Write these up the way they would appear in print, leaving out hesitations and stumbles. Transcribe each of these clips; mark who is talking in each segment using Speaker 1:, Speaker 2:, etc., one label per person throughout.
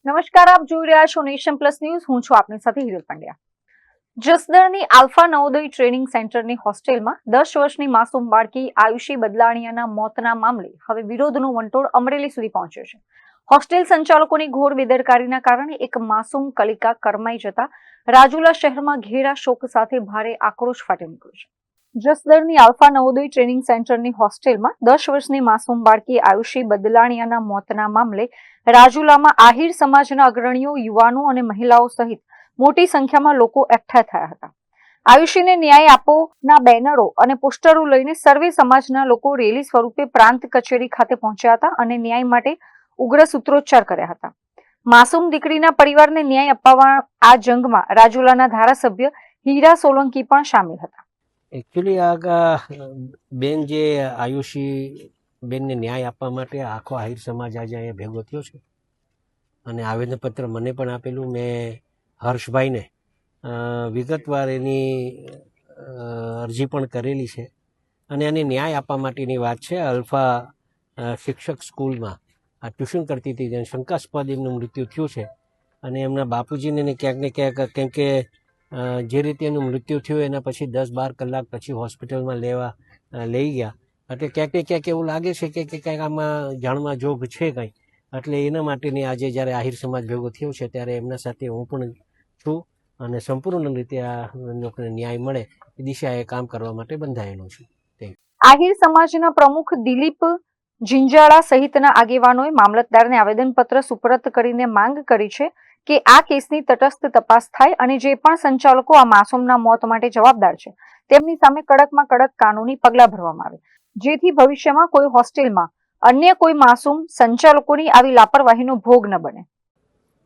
Speaker 1: નમસ્કાર, આપ જોઈ રહ્યા છો નેશન પ્લસ ન્યૂઝ. હું છું આપની સાથે હિરલ પંડ્યા. જસદણની આલ્ફા નવોદય ટ્રેનિંગ સેન્ટરની હોસ્ટેલમાં 10 વર્ષની માસૂમ બાળકી આયુષી બદલાણીયાના મોતના મામલે હવે વિરોધનો વંટોળ અમરેલી સુધી પહોંચ્યો છે. હોસ્ટેલ સંચાલકોની ઘોર બેદરકારીના કારણે એક માસૂમ કલિકા કરમાઈ જતા રાજુલા શહેરમાં ઘેરા શોક સાથે ભારે આક્રોશ ફાટી નીકળ્યો છે. જસદણની આલ્ફા નવોદય ટ્રેનિંગ સેન્ટરની હોસ્ટેલમાં 10 વર્ષની માસૂમ બાળકી આયુષી બદલાણીયાના મોતના મામલે રાજુલામાં આહિર સમાજના અગ્રણીઓ, યુવાનો અને મહિલાઓ સહિત મોટી સંખ્યામાં લોકો એકઠા થયા હતા. આયુષીને ન્યાય આપોના બેનરો અને પોસ્ટરો લઈને સર્વે સમાજના લોકો રેલી સ્વરૂપે પ્રાંત કચેરી ખાતે પહોંચ્યા હતા અને ન્યાય માટે ઉગ્ર સૂત્રોચ્ચાર કર્યા હતા. માસૂમ દીકરીના પરિવારને ન્યાય અપાવવા આ જંગમાં રાજુલાના ધારાસભ્ય હીરા સોલંકી પણ સામેલ હતા.
Speaker 2: એકચ્યુઅલી આ બેન જે આયુષી બેનને ન્યાય આપવા માટે આખો આહિર સમાજ આજે અહીંયા ભેગો થયો છે અને આવેદનપત્ર મને પણ આપેલું. મેં હર્ષભાઈને વિગતવાર એની અરજી પણ કરેલી છે અને એને ન્યાય આપવા માટેની વાત છે. અલ્ફા શિક્ષક સ્કૂલમાં આ ટ્યુશન કરતી હતી, જેને શંકાસ્પદ એમનું મૃત્યુ થયું છે અને એમના બાપુજીને ક્યાંક ને ક્યાંક, કેમ કે જે રીતે એનું મૃત્યુ થયું એના પછી 10-12 કલાક પછી હોસ્પિટલમાં લઈ ગયા, એટલે ક્યાંક ને ક્યાંક એવું લાગે છે કે ક્યાંક આમાં જાણવા જોગ છે કંઈ. એટલે એના માટેની આજે જ્યારે આહિર સમાજ ભેગો થયો છે ત્યારે એમના સાથે હું પણ છું અને સંપૂર્ણ રીતે આ લોકોને ન્યાય મળે એ દિશાએ કામ કરવા માટે બંધાયેલો છું.
Speaker 1: આહિર સમાજના પ્રમુખ દિલીપ જિંજાળા સહિતના આગેવાનોએ મામલતદારને આવેદનપત્ર સુપરત કરીને માંગ કરી છે કે આ કેસની તટસ્થ તપાસ થાય અને જે પણ સંચાલકો આ માસૂમના મોત માટે જવાબદાર છે તેમની સામે કડકમાં કડક કાનૂની પગલાં ભરવામાં આવે, જેથી ભવિષ્યમાં કોઈ હોસ્ટેલમાં અન્ય કોઈ માસૂમ સંચાલકોની આવી લાપરવાહીનો ભોગ ન બને.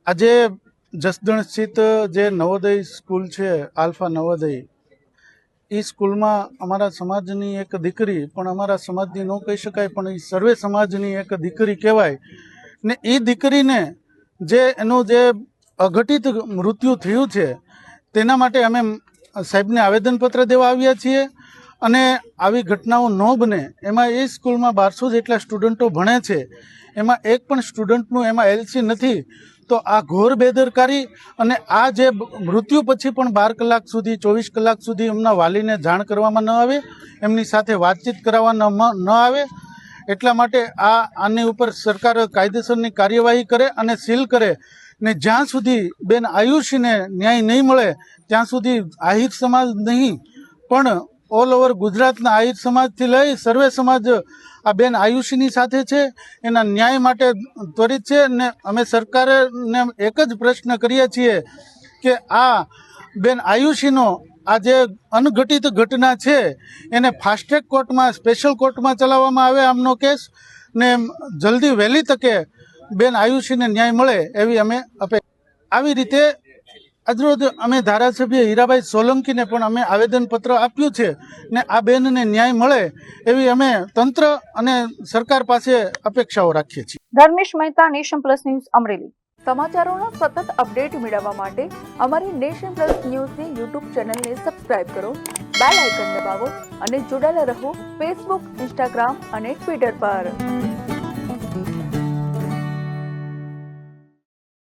Speaker 3: આજે જસદણ સ્થિત જે નવોદય સ્કૂલ છે, આલ્ફા નવોદય, એ સ્કૂલમાં અમારા સમાજની એક દીકરી, પણ અમારા સમાજની ન કહી શકાય પણ એ સર્વે સમાજની એક દીકરી કહેવાય ને, એ દીકરીને જે એનું જે અઘટિત મૃત્યુ થયું છે તેના માટે અમે સાહેબને આવેદનપત્ર દેવા આવ્યા છીએ. અને આવી ઘટનાઓ ન બને, એમાં એ સ્કૂલમાં 1200 જેટલા સ્ટુડન્ટો ભણે છે, એમાં એક પણ સ્ટુડન્ટનું એમાં એલસી નથી. તો આ ઘોર બેદરકારી અને આ જે મૃત્યુ પછી પણ 12 કલાક સુધી, 24 કલાક સુધી એમના વાલીને જાણ કરવામાં ન આવે, એમની સાથે વાતચીત કરવામાં ન આવે, એટલા માટે આની ઉપર સરકાર કાયદેસરની કાર્યવાહી કરે અને સીલ કરે ને જ્યાં સુધી બેન આયુષીને ન્યાય નહીં મળે ત્યાં સુધી આહિર સમાજ નહીં પણ ઓલ ઓવર ગુજરાતના આહિર સમાજથી લઈ સર્વે સમાજ આ બેન આયુષીની સાથે છે, એના ન્યાય માટે ત્વરિત છે. ને અમે સરકારને એક જ પ્રશ્ન કરીએ છીએ કે આ બેન આયુષીનો આ જે અનઘટિત ઘટના છે એને ફાસ્ટ ટ્રેક કોર્ટમાં, સ્પેશિયલ કોર્ટમાં ચલાવવામાં આવે આમનો કેસ, ને જલ્દી વહેલી તકે બેન આયુષીને ન્યાય મળે એવી અમે અપેક્ષા. આવી રીતે આજરોજ અમે ધારાસભ્ય હીરાભાઈ સોલંકીને પણ અમે આવેદનપત્ર આપ્યું છે ને આ બેનને ન્યાય મળે એવી અમે તંત્ર અને સરકાર પાસે અપેક્ષાઓ રાખીએ છીએ.
Speaker 1: Dharmesh Mehta, Nation Plus News, Amreli.
Speaker 4: સમાચારોના સતત અપડેટ મેળવવા માટે અમારી નેશન પ્લસ ન્યૂઝની યુટ્યુબ ચેનલને સબસ્ક્રાઇબ કરો, બેલ આઇકન દબાવો અને જોડાયેલા રહો ફેસબુક, ઇન્સ્ટાગ્રામ અને ટ્વિટર પર.